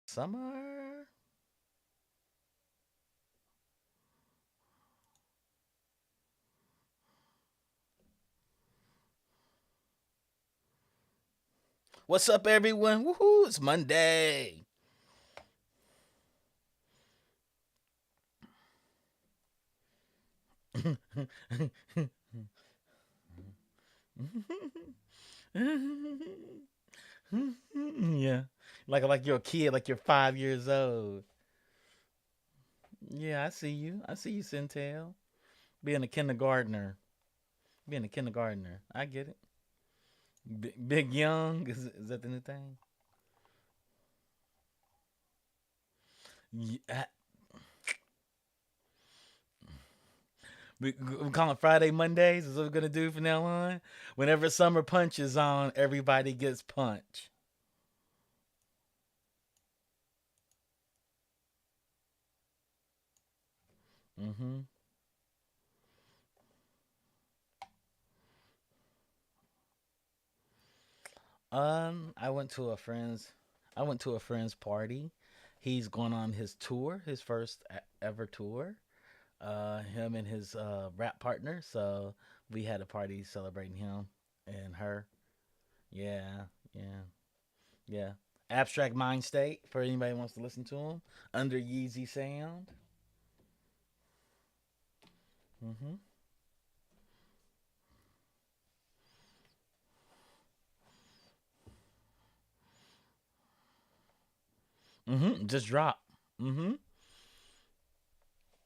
Summer. What's up, everyone? Woohoo! It's Monday. Yeah, like you're a kid, like you're 5 years old. Yeah, I see you. I see you, Centel. Being a kindergartner. Being a kindergartner. I get it. Big Young is that the new thing? Yeah, we call it Friday Mondays. Is what we're gonna do from now on. Whenever Summer Punch is on, everybody gets punch. Hmm. I went to a friend's. I went to a friend's party. He's going on his tour, his first ever tour. Him and his rap partner. So we had a party celebrating him and her. Yeah, yeah, yeah. Abstract Mind State for anybody who wants to listen to him under Yeezy Sound. Mm-hmm. Mm-hmm. Just drop. Mm-hmm.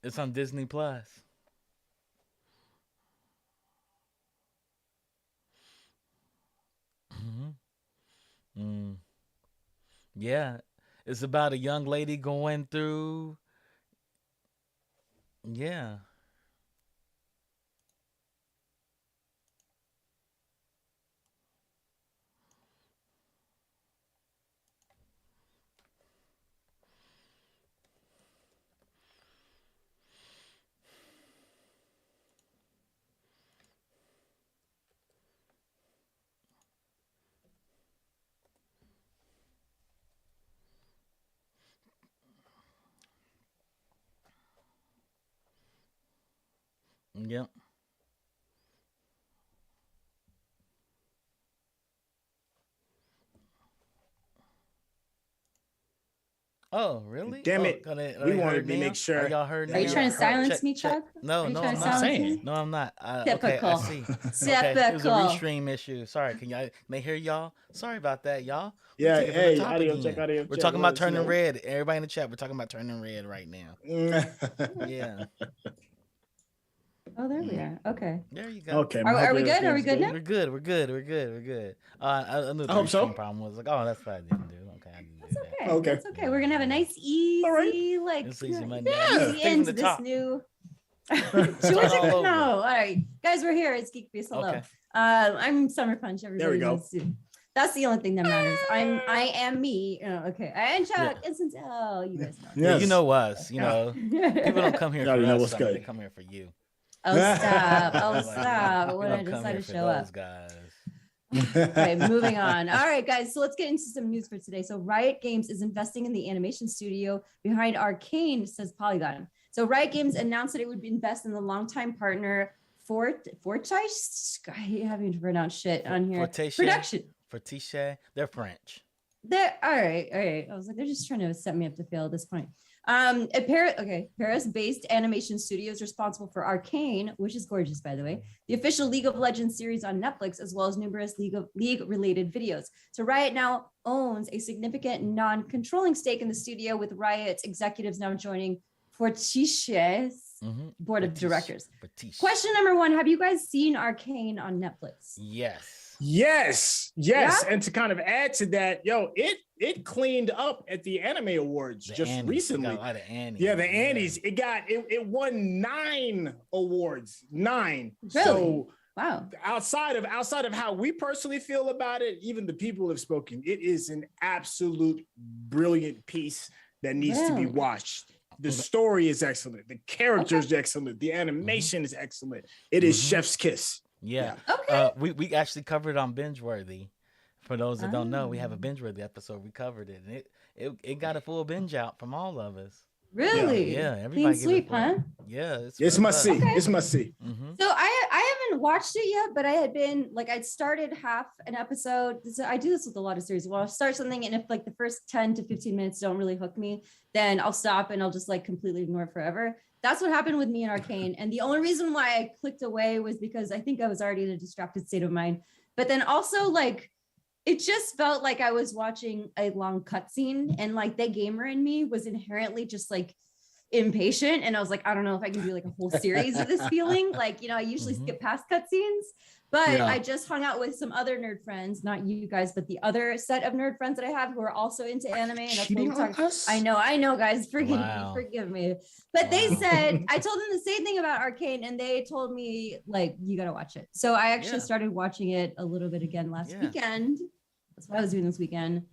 It's on Disney Plus. Mm-hmm. Mm. Yeah. It's about a young lady going through. Yeah. Yep. Oh, really? Damn Oh, it. are We they heard wanted to make now? Are sure y'all heard that Are you we now? were trying to heard. silence Check, me, check. Chuck? No, Are you no, trying I'm to I'm not. silence saying. me? No, I'm not. Okay, I Typical. see. Okay, it was a Typical. restream issue. Sorry, can y'all may hear y'all? Sorry about that, y'all. We can Yeah, take it from the hey, top again. audio We're check. talking about Let us turning know. red. Everybody in the chat, we're talking about turning red right now. Yeah. Oh, there we Mm. are. Okay. There you go. Okay, Are, I are hope we good? Are we everything's good now? good. We're good. We're good. We're good. We're good. We're good. I knew I the hope restream so. problem was like, oh, that's what I didn't do. Okay, I didn't That's do that. okay. Okay. That's okay. Yeah, We're gonna have a yeah. nice, All right. easy, It's easy Monday. Yeah. easy Take it from into the this top. new. Start Georgia, all over. no. All right, guys, we're here. It's GeekBeast. Hello. Okay. I'm Summer Punch. There we Everybody go. needs to. That's the only thing that matters. I am me. Okay. And Yeah. Chuck. And oh, you guys know. Yeah, you Yes. know us. Yeah. People don't come here You for already know us, what's Summer. They good. come here for you. Oh stop. Oh Like, stop. we When I don't come decide here to for show those up. guys. Okay, moving on. All right, guys. So let's get into some news for today. So Riot Games is investing in the animation studio behind Arcane, says Polygon. So Riot Games announced that it would invest in the longtime partner Fortiche. I hate having to pronounce shit on here. Production. Fortiche. They're French. They're all right. All right. I was like, they're just trying to set me up to fail at this point. Paris-based animation studio is responsible for Arcane, which is gorgeous, by the way, the official League of Legends series on Netflix, as well as numerous League-related videos. So Riot now owns a significant non-controlling stake in the studio, with Riot's executives now joining Fortiche's board of directors. Fortiche. Question number one: have you guys seen Arcane on Netflix? Yes. Yes. Yeah? And to kind of add to that, it cleaned up at the Anime Awards The just Annies. recently. Got a lot of Annies. Yeah, the Andes. It won 9 awards. 9. Really? So Wow. outside of how we personally feel about it, even the people have spoken. It is an absolute brilliant piece that needs to be Really? watched. The story is excellent. The characters are excellent. The animation is excellent. It is chef's kiss. Yeah. Okay. We actually covered it on Binge Worthy. For those that don't know, we have a Binge Worthy episode. We covered it, and it got a full binge out from all of us. Really? Yeah, Clean everybody gave sweep, it full. huh? Yeah, It's real must see. good. It's must see. Mhm. So I haven't watched it yet, but I had been like I'd started half an episode. So I do this with a lot of series. Well, I'll start something, and if like the first 10 to 15 minutes don't really hook me, then I'll stop and I'll just like completely ignore it forever. That's what happened with me in Arcane. And the only reason why I clicked away was because I think I was already in a distracted state of mind. But then also like it just felt like I was watching a long cutscene, and like the gamer in me was inherently just like impatient, and I was like, I don't know if I can do like a whole series of this feeling. Like, you know, I usually skip past cutscenes, but Yeah. I just hung out with some other nerd friends, not you guys, but the other set of nerd friends that I have who are also into anime. And that's what we Cheating on talk. us? I know, guys, Wow. forgive me. But they Wow. said I told them the same thing about Arcane, and they told me like you got to watch it. So I actually Yeah. started watching it a little bit again last Yeah. weekend. That's what I was doing this weekend.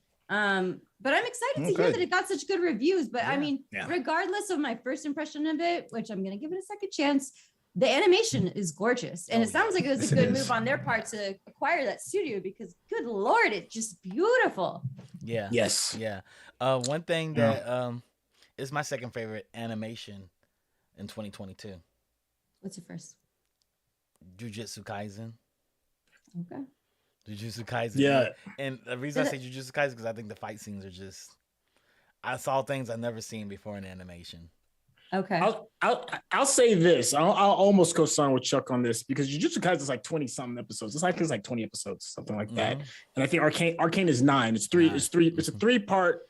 But I'm excited to hear Okay. that it got such good reviews. But I Yeah. mean, Yeah. regardless of my first impression of it, which I'm gonna give it a second chance, the animation is gorgeous. And Oh, it sounds like it was Yes, a it good is. move on their part to acquire that studio, because good lord, it's just beautiful. Yeah. Yes. Yeah. One thing Yeah. that is my second favorite animation in 2022. What's your first? Jujutsu Kaisen. Okay. Jujutsu Kaisen. Yeah. And the reason I say Jujutsu Kaisen is because I think the fight scenes are just. I saw things I've never seen before in animation. Okay. I'll say this. I'll almost co-sign with Chuck on this, because Jujutsu Kaisen is like 20 something episodes. It's like 20 episodes, something like that. Mhm. And I think Arcane is 9. It's three. Nine. It's a 3-part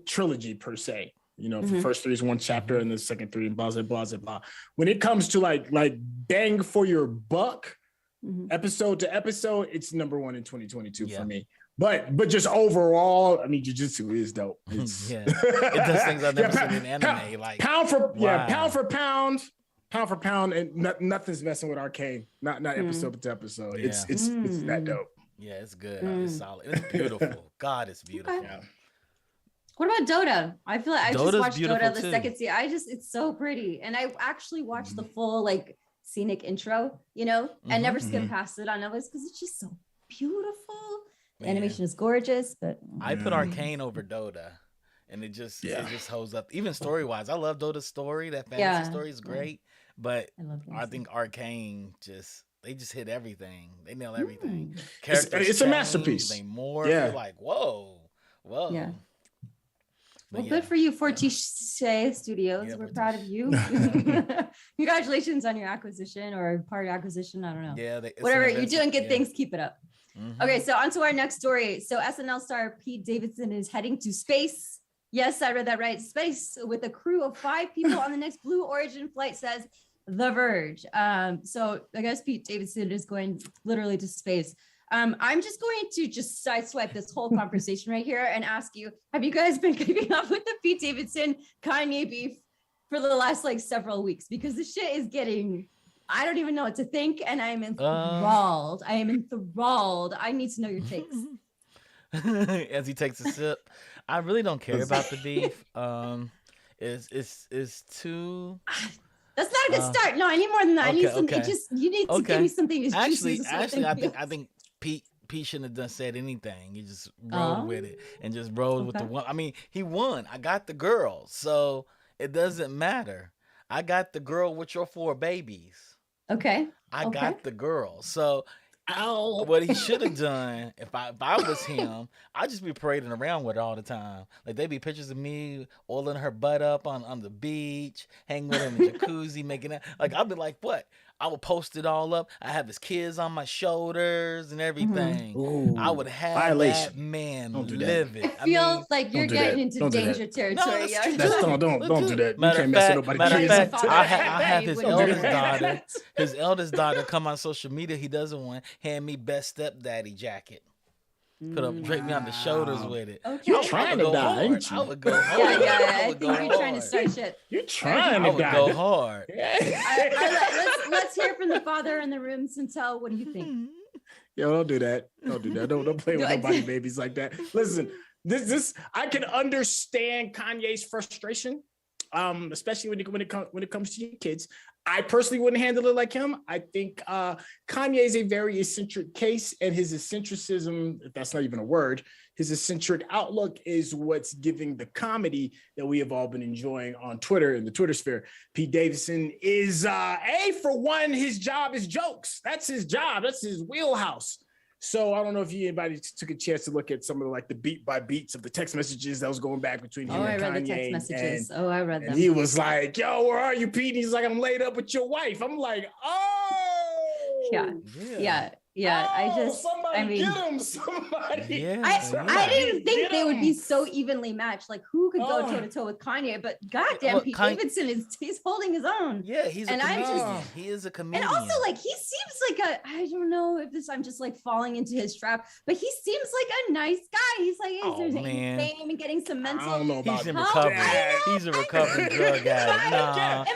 trilogy per se. You know, the first 3 is one chapter, and the second 3 and blah blah blah blah. When it comes to like bang for your buck, Mhm. episode to episode, it's number 1 in 2022 Yeah. for me. But just overall, I mean, Jujutsu is dope. It's, Yeah. It does things I've never Yeah, seen in anime. Like pound for wow. pound for pound, and nothing's messing with Arcane. Not episode to episode. Yeah. It's that dope. Yeah, it's good. It's solid. It's beautiful. God, it's beautiful. Okay. Yeah. What about Dota? I feel like I just Dota's watched beautiful Dota the too. second season. It's so pretty. And I actually watched the full like scenic intro, you know, and never skip past it on Netflix because it's just so beautiful. The Man. animation is gorgeous, but I put Arcane over Dota, and it just holds up. Even story wise, I love Dota's story. That fantasy Yeah. story is great, but I love I think Arcane they just hit everything. They nail everything. Mm. Characters It's a change, masterpiece. They more. Yeah. You're like whoa. Yeah. But Well, good for you, Fortiche Studios. Yeah, We're Fortiche. proud of you. Congratulations on your acquisition or part acquisition. I don't know. Yeah, it's an Whatever. You're investment. doing good Yeah. things. Keep it up. Mhm. Okay, so on to our next story. So SNL star Pete Davidson is heading to space. Yes, I read that right. Space with a crew of 5 people on the next Blue Origin flight, says The Verge. So I guess Pete Davidson is going literally to space. I'm just going to just sideswipe this whole conversation right here and ask you, have you guys been keeping up with the Pete Davidson Kanye beef for the last like several weeks? Because the shit is getting, I don't even know what to think, and I am enthralled. I am enthralled. I need to know your takes. As he takes a sip, I really don't care about the beef. It's too. That's not a good start. No, I need more than that. I need Okay, something. okay. You need to give me something as juicy as Actually, I something think Pete shouldn't have done said anything. He just Oh. rolled with it and just rolled with the Okay. one. I mean, he won. I got the girl, so it doesn't matter. I got the girl with your 4 babies. Okay. I Okay. got the girl. So what he should have done, if I was him, I'd just be parading around with her all the time. Like they'd be pictures of me oiling her butt up on the beach, hanging with him in the jacuzzi, making that. Like I'd be like, what? I would post it all up. I have his kids on my shoulders and everything. Ooh, I would have violation. that man Don't do that. live it. I feel like you're don't do getting that. into Don't do that. danger territory. that's yeah. true. That's don't do that. You Matter can't of mess fact, with nobody's matter of kids. fact, Father, I I bet have you his wouldn't eldest do that. daughter. His eldest daughter come on social media. He doesn't want hand me best stepdaddy jacket. Put up, drape me on the shoulders with it. Okay. You're Yeah, trying I would to go die, hard. ain't you? I would go hard. yeah. I I would think go you're trying to hard. start shit. You're trying I to would die. go hard. Let's hear from the father in the room. Centel, what do you think? Yo, don't do that. Don't do that. Don't play with No, I nobody didn't. babies like that. Listen, this I can understand Kanye's frustration. especially when it comes to your kids. I personally wouldn't handle it like him. I think Kanye is a very eccentric case, and his eccentricism, if that's not even a word, his eccentric outlook is what's giving the comedy that we have all been enjoying on Twitter, in the Twitter sphere. Pete Davidson is, for one, his job is jokes. That's his job. That's his wheelhouse. So I don't know if anybody took a chance to look at some of the beat by beats of the text messages that was going back between him and Kanye. I read the text messages. I read them. He was like, "Yo, where are you, Pete?" And he's like, "I'm laid up with your wife." I'm like, "Oh, yeah." Oh, somebody get him. Somebody. Yeah. I didn't think they would be so evenly matched. Like, who could go toe to toe with Kanye? But goddamn, Pete Davidson he's holding his own. Yeah, he's a comedian. He is a comedian. And also, like, he seems like I don't know if I'm just like falling into his trap, but he seems like a nice guy. He's like, there's fame and getting some mental. I don't know about he's in recovery. He's a recovering drug addict.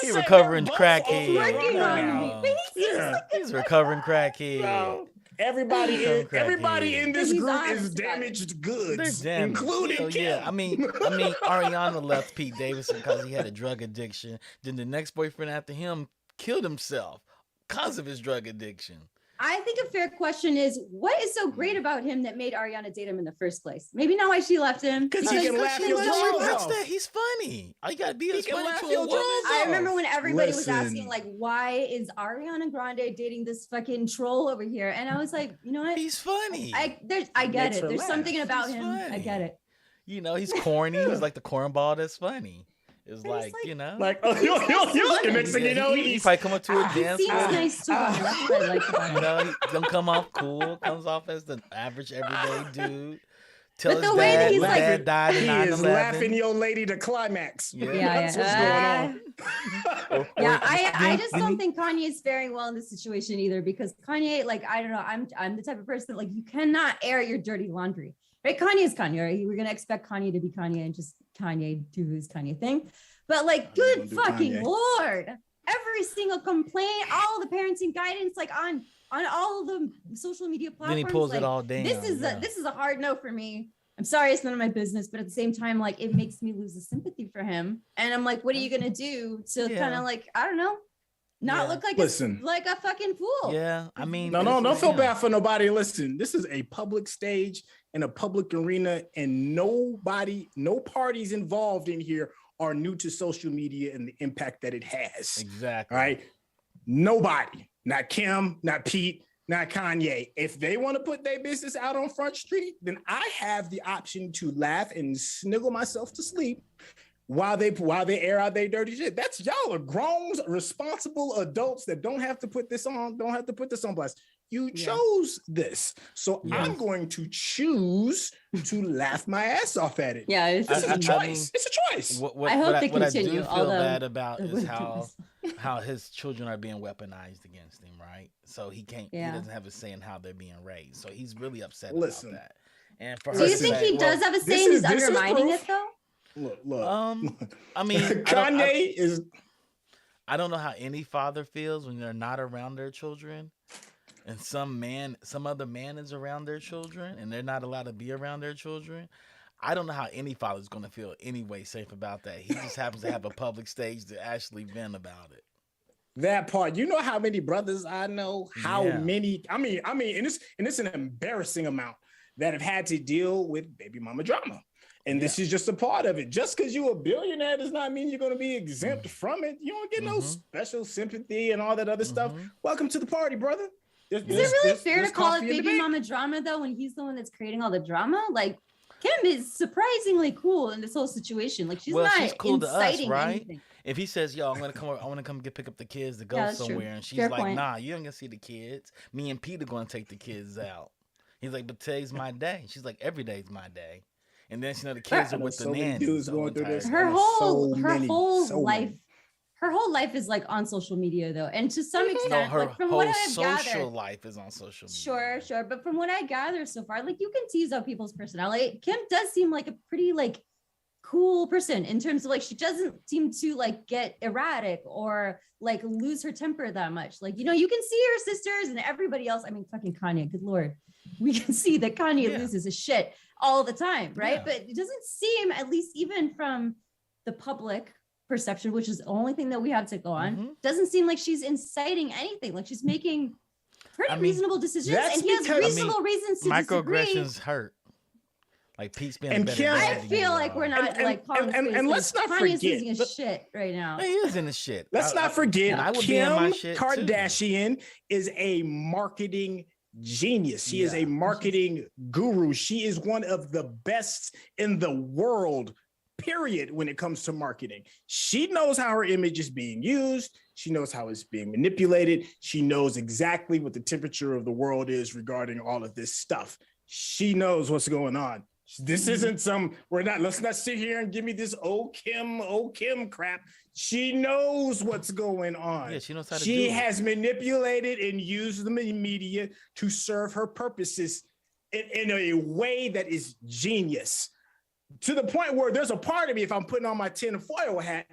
He's recovering crackhead. Working on me. But he seems like he's a recovering crackhead. No. Everybody in this group is damaged goods, including Kim. Yeah, I mean, Ariana left Pete Davidson because he had a drug addiction. Then the next boyfriend after him killed himself because of his drug addiction. I think a fair question is, what is so great about him that made Ariana date him in the first place? Maybe not why she left him. Because he can laugh your jaws off. He's funny. All you gotta be is funny to a woman. I remember when everybody was asking, like, why is Ariana Grande dating this fucking troll over here? And I was like, you know what? He's funny. I get it. There's something about him. I get it. You know, he's corny. He's like the cornball that's funny. It's like, you know, like, the next thing you know, he probably come up to a dance. He seems nice too. That's what I like about him. You know, he don't come off cool. Comes off as the average everyday dude. But the way that he's like, died in 9/11. He is laughing your lady to climax. That's what's going on. I just don't think Kanye is faring well in this situation either, because Kanye, like, I don't know, I'm the type of person that, like, you cannot air your dirty laundry. Right? Kanye is Kanye, right? We're gonna expect Kanye to be Kanye and just Kanye do his Kanye thing. But like, good fucking Lord, every single complaint, all the parenting guidance, like on all of the social media platforms. Then he pulls like, it all down. This is a hard no for me. I'm sorry, it's none of my business, but at the same time, like, it makes me lose the sympathy for him. And I'm like, what are you gonna do to kind of, like, I don't know, not look like like a fucking fool? Yeah, I mean, no, don't feel bad for nobody. Listen, this is a public stage in a public arena, and no parties involved in here are new to social media and the impact that it has. Exactly. All right. Nobody, not Kim, not Pete, not Kanye. If they want to put their business out on Front Street, then I have the option to laugh and sniggle myself to sleep while they air out their dirty shit. That's y'all are grown, responsible adults that don't have to put this on blast. You chose this. So I'm going to choose to laugh my ass off at it. Yeah, it's a choice. It's a choice. I hope they continue. What I do feel bad about is how his children are being weaponized against him, right? So he doesn't have a say in how they're being raised. So he's really upset about that. And for do you think he does have a say and he's undermining it though? Look. I mean, Kanye is. I don't know how any father feels when they're not around their children, and some other man is around their children, and they're not allowed to be around their children. I don't know how any father is going to feel any way safe about that. He just happens to have a public stage to actually vent about it. That part, you know how many brothers I know, many. I mean, and it's an embarrassing amount that have had to deal with baby mama drama. And this is just a part of it. Just because you're a billionaire does not mean you're going to be exempt from it. You don't get no special sympathy and all that other stuff. Welcome to the party, brother. Is it really fair to call it baby mama drama, though, when he's the one that's creating all the drama? Like, Kim is surprisingly cool in this whole situation. Like, she's cool inciting to us, right? Anything. If he says, "Yo, I want to come pick up the kids to go somewhere," and she's like, "Nah, you ain't gonna see the kids. Me and Pete are gonna take the kids out." He's like, "But today's my day." She's like, "Every day's my day." And then the kids are with the nannies. Her whole life is like on social media though, and to some extent, her like, from whole what I've social gathered, life is on social media. Sure, but from what I gather so far, like, you can tease out people's personality. Kim does seem like a pretty like cool person in terms of, like, she doesn't seem to like get erratic or like lose her temper that much. Like, you know, you can see her sisters and everybody else. I mean, fucking Kanye, good Lord. We can see that Kanye loses his shit all the time, right? But it doesn't seem, at least even from the public perception, which is the only thing that we have to go on, Mhm. doesn't seem like she's inciting anything. Like she's making pretty reasonable decisions, that's and he has because- reasonable reasons to disagree. Microaggressions hurt. Like Pete's being a And better Kim- I dad than feel you like are. we're not like calling and let's not Kanye's forget- losing his shit right now. He is in the shit. Let's not and forget, I would be in my Kim shit, too. Kardashian is a marketing genius. She is a Yeah. marketing guru. She is one of the best in the world, period, when it comes to marketing. She knows how her image is being used. She knows how it's being manipulated. She knows exactly what the temperature of the world is regarding all of this stuff. She knows what's going on. This isn't let's not sit here and give me this oh Kim crap. She knows what's going on. Yeah, she knows how to She do it. has manipulated and used the media to serve her purposes in a way that is genius. To the point where there's a part of me, if I'm putting on my tinfoil hat,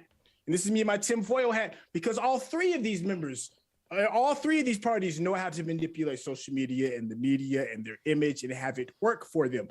and this is me in my tinfoil hat, because all three of these parties know how to manipulate social media and the media and their image and have it work for them.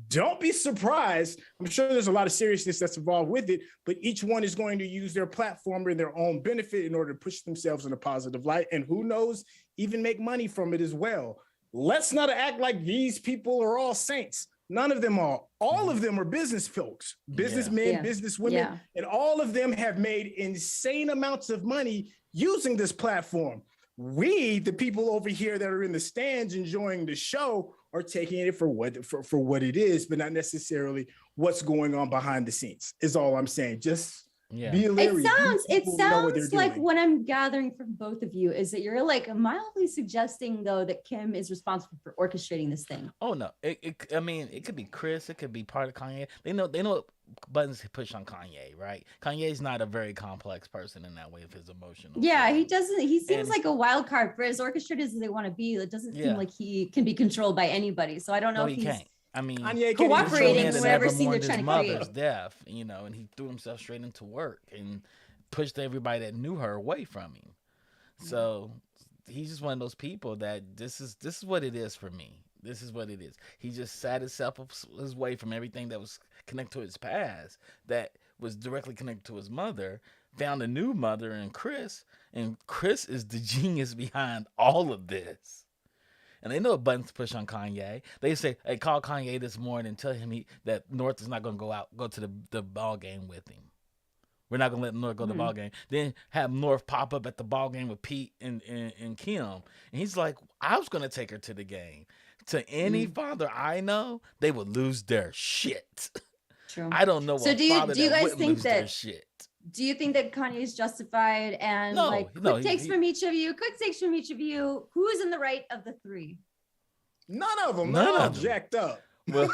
Don't be surprised. I'm sure there's a lot of seriousness that's involved with it, but each one is going to use their platform in their own benefit in order to push themselves in a positive light. And who knows, even make money from it as well. Let's not act like these people are all saints. None of them are. All of them are business folks, businessmen, Yeah. businesswomen, Yeah. and all of them have made insane amounts of money using this platform. We, the people over here that are in the stands enjoying the show, are taking it for what it is, but not necessarily what's going on behind the scenes. Is all I'm saying. Just be leery. It People know what they're sounds like doing. what I'm gathering from both of you is that you're like mildly suggesting though that Kim is responsible for orchestrating this thing. Oh no! I mean, it could be Chris. It could be part of Kanye. They know what buttons to push on Kanye, right? Kanye's not a very complex person in that way of his emotional. Yeah, side. he doesn't. He seems And- like a wild card for as orchestrated as they want to be. It doesn't Yeah. seem like he can be controlled by anybody. So I don't know No, if he he's can't. I mean, Kanye can't cooperating even show in his- that whatever never scene they're mourned trying his to create. mother's death, and he threw himself straight into work and pushed everybody that knew her away from him. So he's just one of those people that this is what it is for me. This is what it is. He just sat himself his way from everything that was connected to his past, that was directly connected to his mother, found a new mother in Chris, and Chris is the genius behind all of this. And they know what buttons to push on Kanye. They say, "Hey, call Kanye this morning and tell him that North is not going to go to the ball game with him. We're not going to let North go to the ball game." Then have North pop up at the ball game with Pete and Kim, and he's like, "I was going to take her to the game." To any father I know, they would lose their shit. True. I don't know. So a do you- father do you that guys wouldn't think lose their that- shit. Do you think that Kanye is justified? And No, like no, quick takes from each of you. Quick takes from each of you. Who's in the right of the three? None of them. None They're all of them. jacked up. Well,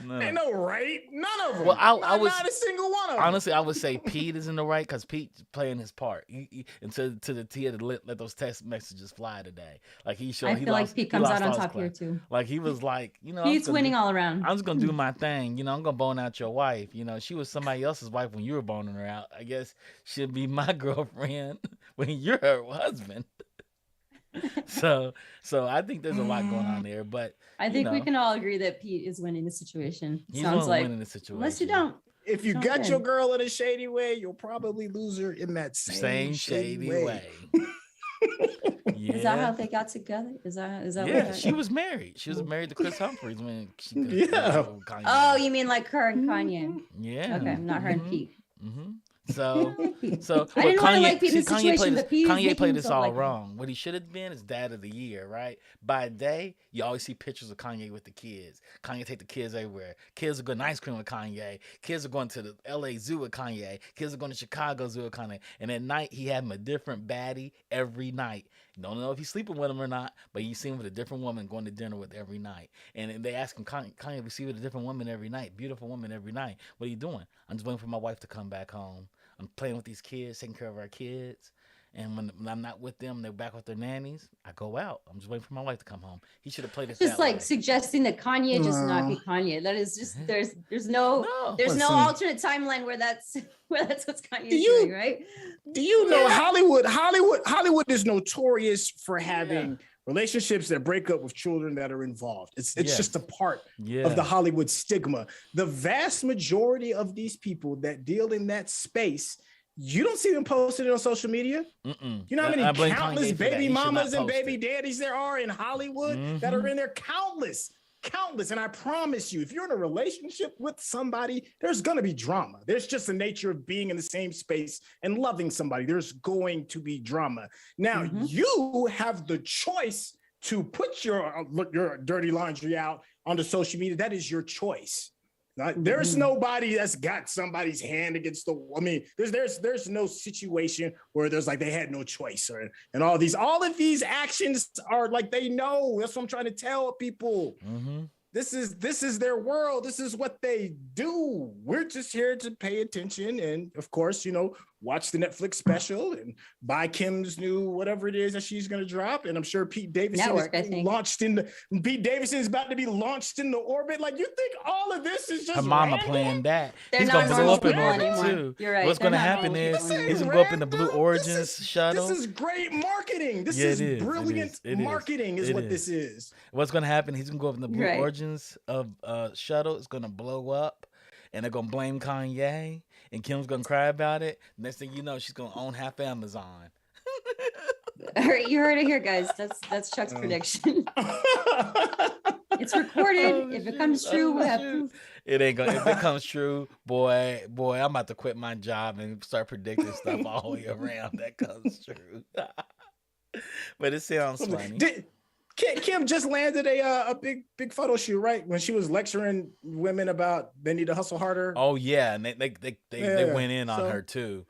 no. Ain't no right. None of them. Well, I was- not a single one of them. Honestly, I would say Pete is in the right because Pete's playing his part. And to the he had to let those text messages fly today. Like he showed. I he feel lost, like Pete he comes lost out on all his top here class. too. Like he was like, I'm He's just gonna winning do- all around. I'm just gonna do my thing. I'm gonna bone out your wife. She was somebody else's wife when you were boning her out. I guess she'll be my girlfriend when you're her husband. So I think there's a lot going on there, but I think we know. can all agree that Pete is winning the situation. he's Sounds gonna like win in the situation. unless you don't. If you Sounds got good. your girl in a shady way, you'll probably lose her in that Same shady way. Yeah. Is that how they got together? Is that Yeah, what she was married. She was married to Chris Humphries when she Yeah. Kanye. Oh, you mean like her and Kanye? yeah. Okay, not her and Mhm. Pete. Mm-hmm. I So, like Pete. so I didn't want to like Pete in see, this situation, played but Pete is Kanye making played this himself all like him. wrong. What he should have been is dad of the year, right? By day, you always see pictures of Kanye with the kids. Kanye take the kids everywhere. Kids are going to ice cream with Kanye. Kids are going to the LA Zoo with Kanye. Kids are going to Chicago Zoo with Kanye. And at night, he had him a different baddie every night. You don't know if he's sleeping with him or not, but you see him with a different woman going to dinner with every night. And then they ask him, Kanye, we see you with a different woman every night, beautiful woman every night. What are you doing? I'm just waiting for my wife to come back home. I'm playing with these kids, taking care of our kids. And when I'm not with them, they're back with their nannies. I go out. I'm just waiting for my wife to come home. He should have played it Just that like way. suggesting that Kanye just not be No. Kanye. That is just there's no No. there's no Listen. alternate timeline where that's what's Kanye Do you- doing, right? Do you know Hollywood is notorious for having relationships that break up with children that are involved. It's Yes. just a part Yeah. of the Hollywood stigma. The vast majority of these people that deal in that space, you don't see them posted on social media. Mm-mm. You know how many I blame countless Kanye for that. baby He should not mamas and post baby it. daddies there are in Hollywood that are in there? Countless. And I promise you, if you're in a relationship with somebody, there's going to be drama. There's just the nature of being in the same space and loving somebody. There's going to be drama. Now, you have the choice to put your dirty laundry out onto social media. That is your choice. There's nobody that's got somebody's hand against the. I mean, there's no situation where there's like they had no choice and all of these actions are like they know. That's what I'm trying to tell people. Mm-hmm. This is their world. This is what they do. We're just here to pay attention and, of course, watch the Netflix special and buy Kim's new whatever it is that she's going to drop. And I'm sure Pete Davidson is about to be launched into orbit. Like, you think all of this is just Her mama random? playing that. They're He's not gonna blow normal up in people orbit anymore. too. You're right. What's They're gonna not happen normal is people he's anymore. gonna go up in the Blue Random? Origins shuttle. This is great marketing. This Yeah, is it is. It brilliant is. It is. marketing is It what is. this is. What's gonna happen? He's gonna go up in the Blue Right. Origins of shuttle. It's gonna blow up, and they're gonna blame Kanye, and Kim's gonna cry about it. Next thing you know, she's gonna own half Amazon. All right, you heard it here, guys. That's Chuck's prediction. It's recorded. If it comes true, we'll have proof. It ain't gonna. If it comes true, boy, I'm about to quit my job and start predicting stuff all the way around that comes true. But it sounds funny. Kim just landed a big photo shoot, right? When she was lecturing women about they need to hustle harder. Oh yeah, and they went in on So, her too.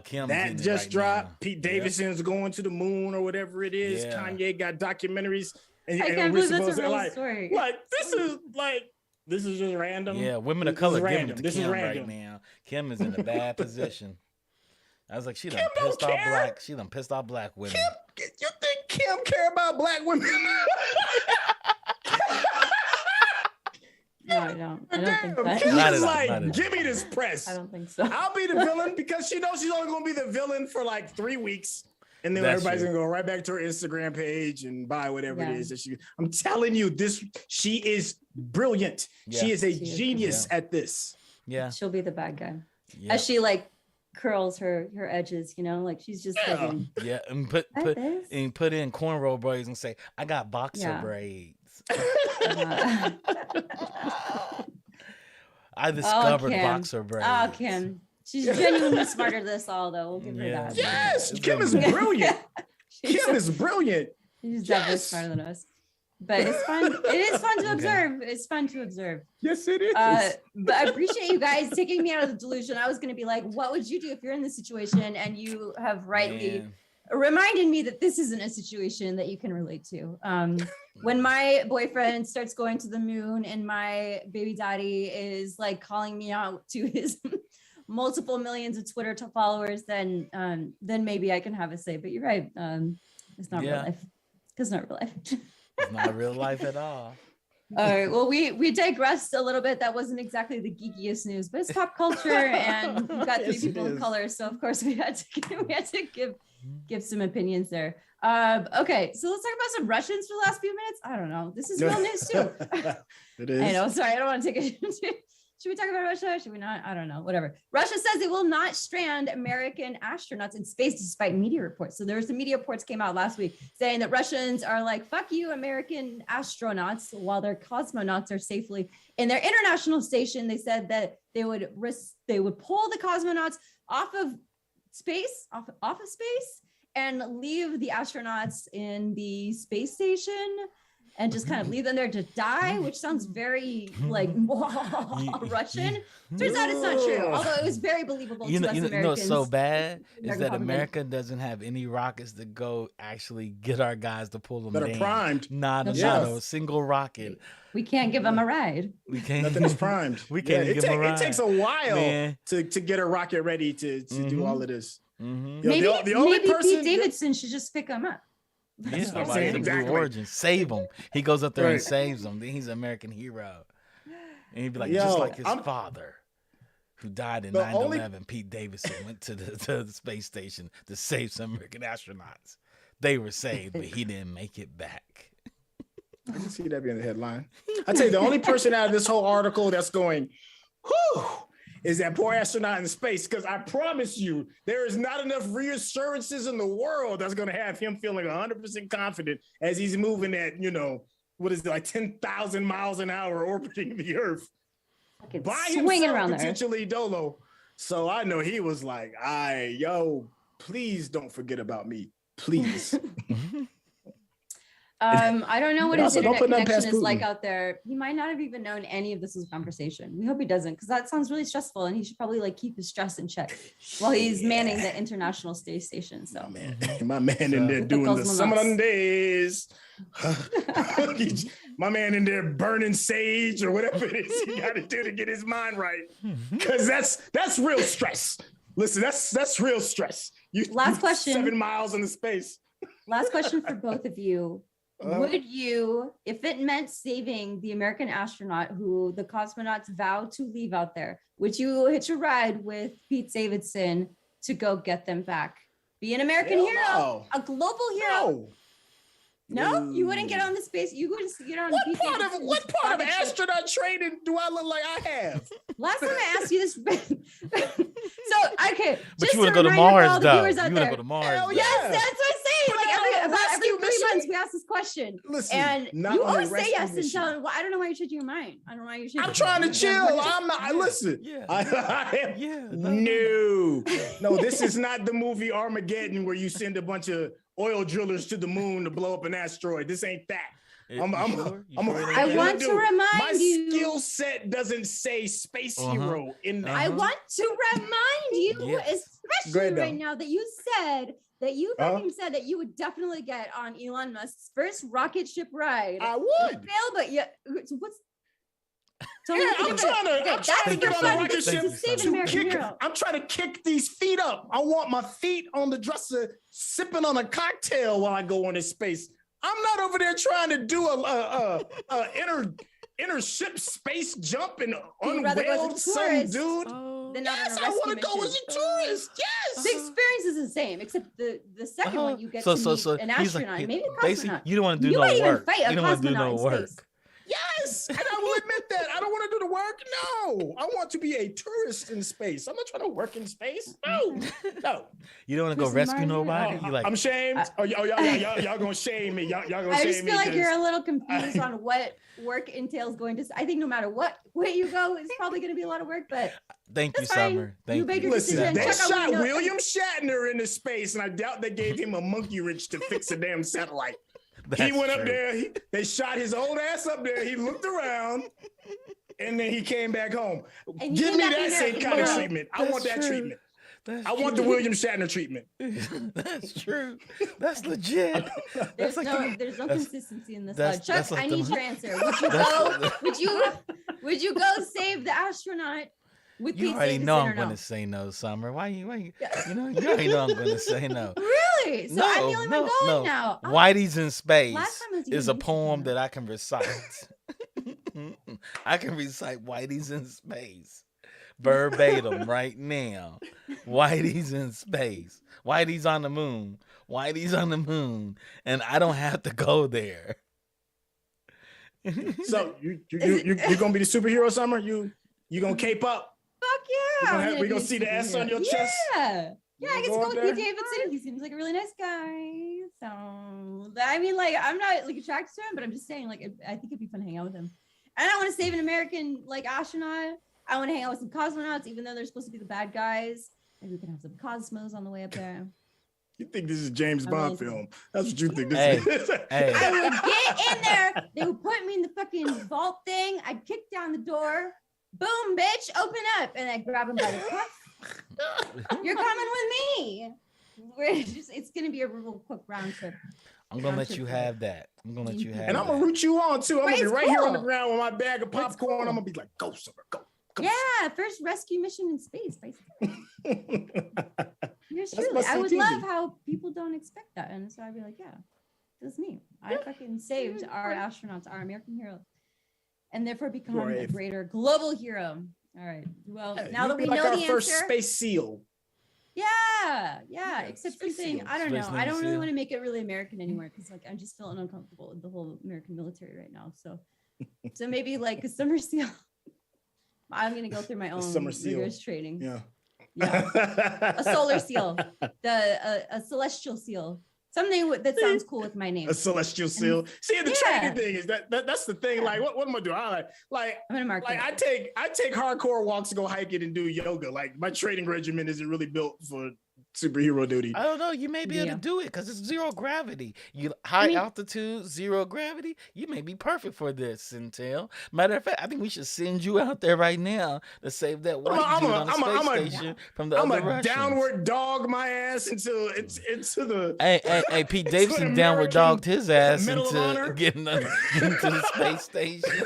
Kim that just dropped. Pete Yep. Davidson's going to the moon or whatever it is. Yeah. Kanye got documentaries. And, I and can't we're believe that's a supposed to, real story. This is just random. Yeah, women of This color is giving random. it to This is Kim right random. now. Kim is in a bad position. I was like, she done Kim don't pissed off care. black. She done pissed off black women. You think Kim care about black women? No, I don't. I don't think Damn, that. Kim Not is at all, like, not at all. give me this press. I don't think so. I'll be the villain because she knows she's only going to be the villain for like 3 weeks. And then That's everybody's true. going to go right back to her Instagram page and buy whatever Yeah. it is that I'm telling you, she is brilliant. Yeah. She is a She is genius Yeah. at this. Yeah. She'll be the bad guy. Yeah. As she like curls her edges, like she's just Yeah. like, Yeah. And put in cornrow braids and say, I got boxer Yeah. braids. uh, I discovered Kim. boxer braids. oh, Kim. She's genuinely smarter than this all, though. We'll give her Yeah. that. Yes, It's Kim is amazing. brilliant. She's Kim is brilliant. She's definitely Yes. smarter than us. But it's fun. It is fun to Okay. observe. It's fun to observe. Yes, it is. But I appreciate you guys taking me out of the delusion. I was going to be like, what would you do if you're in this situation? And you have rightly Man. reminded me that this isn't a situation that you can relate to. When my boyfriend starts going to the moon and my baby daddy is like calling me out to his multiple millions of Twitter followers, then maybe I can have a say. But you're right. It's not real Yeah. life. It's not real life. It's not real life at all. All right. Well, we digressed a little bit. That wasn't exactly the geekiest news, but it's pop culture, and we've got three Yes, it people of is. color, so of course we had to give some opinions there. Okay, so let's talk about some Russians for the last few minutes. I don't know. This is real news too. It is. I know. Sorry, I don't want to take it. Should we talk about Russia? Should we not? I don't know. Whatever. Russia says it will not strand American astronauts in space despite media reports. So there were some media reports came out last week saying that Russians are like, fuck you, American astronauts, while their cosmonauts are safely in their international station. They said that they would pull the cosmonauts off of space, off of space, and leave the astronauts in the space station and just kind of leave them there to die, which sounds very like Russian. Turns out it's not true, although it was very believable to us Americans. You know what's so bad is American that public. America doesn't have any rockets to go actually get our guys to pull them That are down. primed. Not Yes. a single rocket. We can't give them a ride. We can't. Nothing is primed. We can't Yeah, give them a ride. It takes a while Man. to get a rocket ready to do all of this. Mhm. Yo, Maybe, the only maybe person- Pete Davidson should just pick them up. Yeah, what I'm somebody saying, in the exactly. Blue Origin. Save him. He goes up there and Right. saves them. Then he's an American hero. And he'd be like, Yo, just like his I'm- father, who died in The 9/11. Pete Davidson went to the space station to save some American astronauts. They were saved, but he didn't make it back. I can see that being the headline. I tell you, the only person out of this whole article that's going, whew, is that poor astronaut in space. Because I promise you, there is not enough reassurances in the world that's going to have him feeling 100% confident as he's moving at, what is it, like 10,000 miles an hour orbiting the Earth. By swinging himself, around there. potentially dolo. So I know he was like, yo, please don't forget about me. Please. I don't know what his also, don't internet put nothing connection past is like Putin. out there. He might not have even known any of this was a conversation. We hope he doesn't, because that sounds really stressful, and he should probably like keep his stress in check while he's manning the International Space Station. So My man in there With the doing the cosmonauts. summer days. My man in there burning sage or whatever it is he got to do to get his mind right. Because that's real stress. Listen, that's real stress. Last question. 7 miles into space. last question for both of you. Would you, if it meant saving the American astronaut who the cosmonauts vowed to leave out there, would you hitch a ride with Pete Davidson to go get them back? Be an American Hell hero, no. a global hero. No, you wouldn't get on the space. You wouldn't get on. What Pete part of Davidson's what part of rocket ship. astronaut training do I look like I have? Last time I asked you this, so okay. But just you want a to go to reminder for Mars, all the though. viewers You out want to there. go to Mars. Hell though. yeah. Yes, that's what I'm saying. But Like not on a about every rescue 3 mission. months, we ask this question, Listen, and not you on a always say rescue yes mission. until. Well, I don't know why you're changing your mind. I don't know why you're changing. I'm trying to chill. I'm not. Yeah. Listen. Yeah. I Yeah. no, this is not the movie Armageddon where you send a bunch of oil drillers to the moon to blow up an asteroid. This ain't that. You sure? You sure it ain't I that? want to remind My you. skill set doesn't say space hero in that. I want to remind you, Yes. Go especially ahead, right though. now, that you said that you fucking said that you would definitely get on Elon Musk's first rocket ship ride. I You would. fail, but yeah. So what's? Tell me Yeah, what you I'm think. trying to That's get your on a fun. rocket To ship save an to American kick. hero. I'm trying to kick these feet up. I want my feet on the dresser, sipping on a cocktail while I go on this space. I'm not over there trying to do a inner ship space jump and You'd rather go unweld as a some tourist dude. Then not Yes, on a I rescue want to go as mission. a tourist. Yes. The experience is the same, except the second one you get to meet an he's astronaut, maybe a basically, cosmonaut. you don't want to do You no might even work. fight a You don't want to do cosmonaut no in work. space. Yes, and I will admit that. I don't want to do the work. No, I want to be a tourist in space. I'm not trying to work in space. No, no. You don't want to go Prison rescue Mario? nobody. You like I'm shamed. Y'all gonna shame me. Y'all gonna I shame just me. feel like 'cause you're a little confused on what work entails going to. I think no matter what way you go, it's probably going to be a lot of work. But thank you, that's fine. Summer. You Thank made you. your Listen, decision. they Check out shot what we know. William Shatner into space, and I doubt they gave him a monkey wrench to fix a damn satellite. He That's went up true. there. They shot his old ass up there. He looked around, and then he came back home. And he Give came me back that in same there. kind of Well, treatment. I want that that's true. treatment. That's I want the true. William Shatner treatment. That's true. That's legit. There's That's like no, the- there's no that's- consistency in this. that's- Chuck, that's like I the- need your answer. Would you That's go? like Would you go save the astronaut with You Pete already Davidson know or I'm no? going to say no, Summer. Why you you already know I'm going to say no. Really? So I'm the only one going now. Oh, Whitey's in Space Last time I was is a eating poem pizza. that I can recite. I can recite Whitey's in Space verbatim right now. Whitey's in space. Whitey's on the moon. Whitey's on the moon. And I don't have to go there. So you're gonna be the superhero, Summer? You gonna cape up? Fuck yeah. We gonna see the S on your chest? Yeah. Yeah, I You get to go go up with there? Pete Davidson. He seems like a really nice guy. So I mean, like, I'm not like attracted to him, but I'm just saying, like, I think it'd be fun to hang out with him. And I want to save an American like astronaut. I want to hang out with some cosmonauts, even though they're supposed to be the bad guys. Maybe we can have some cosmos on the way up there. You think this is a James I'm Bond really- film? That's what you think this Hey, is. hey. I would get in there. They would put me in the fucking vault thing. I'd kick down the door. Boom, bitch, open up. And I'd grab him by the cuff. You're coming with me. It's going to be a real quick round trip. I'm going to let you have that. I'm going to let you have And I'm that. gonna root you on too. I'm gonna be It's right here on the cool. ground with my bag of It's popcorn. cool. I'm gonna be like, go, Summer, go. Go. Yeah, first rescue mission in space. Basically. Here's That's truly. my I would CTV. love how people don't expect that. And so I'd be like, yeah, that's me. I fucking saved our astronauts, our American heroes, and therefore become You are a a- greater global hero. All right. Well, Yeah, now you'd that be we like know our the first answer, space seal. Yeah. Except for Space saying, Seals. I don't Space know. I Navy don't really SEAL. want to make it really American anymore because like I'm just feeling uncomfortable with the whole American military right now. So maybe like a summer seal. I'm gonna go through my own summer seal. rigorous training. Yeah. A solar seal, a celestial seal, something that sounds cool with my name. A celestial seal. See, the Yeah. training thing is that's the thing. Yeah. Like, what am I doing? I'm gonna mark it. I take hardcore walks to go hiking and do yoga. Like my training regimen isn't really built for superhero duty. I don't know. You may be able Yeah. to do it because it's zero gravity. You high altitude, zero gravity. You may be perfect for this, Intel. Matter of fact, I think we should send you out there right now to save that white dude on the space station from the I'm other a Russians. downward dog my ass into the. Hey, Pete Davidson downward dogged his ass into getting to the space station.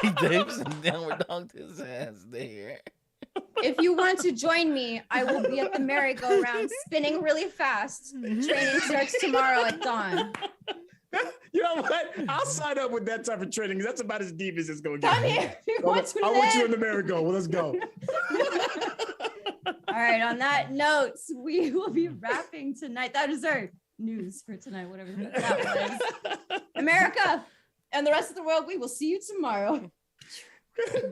Pete Davidson downward dogged his ass there. If you want to join me, I will be at the merry-go-round spinning really fast. Training starts tomorrow at dawn. You know what? I'll sign up with that type of training. That's about as deep as it's going to Come get. here. If you want to I want you live. in the merry-go. Well, let's go. All right. On that note, we will be wrapping tonight. That is our news for tonight, whatever that was. America and the rest of the world, we will see you tomorrow.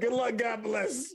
Good luck. God bless.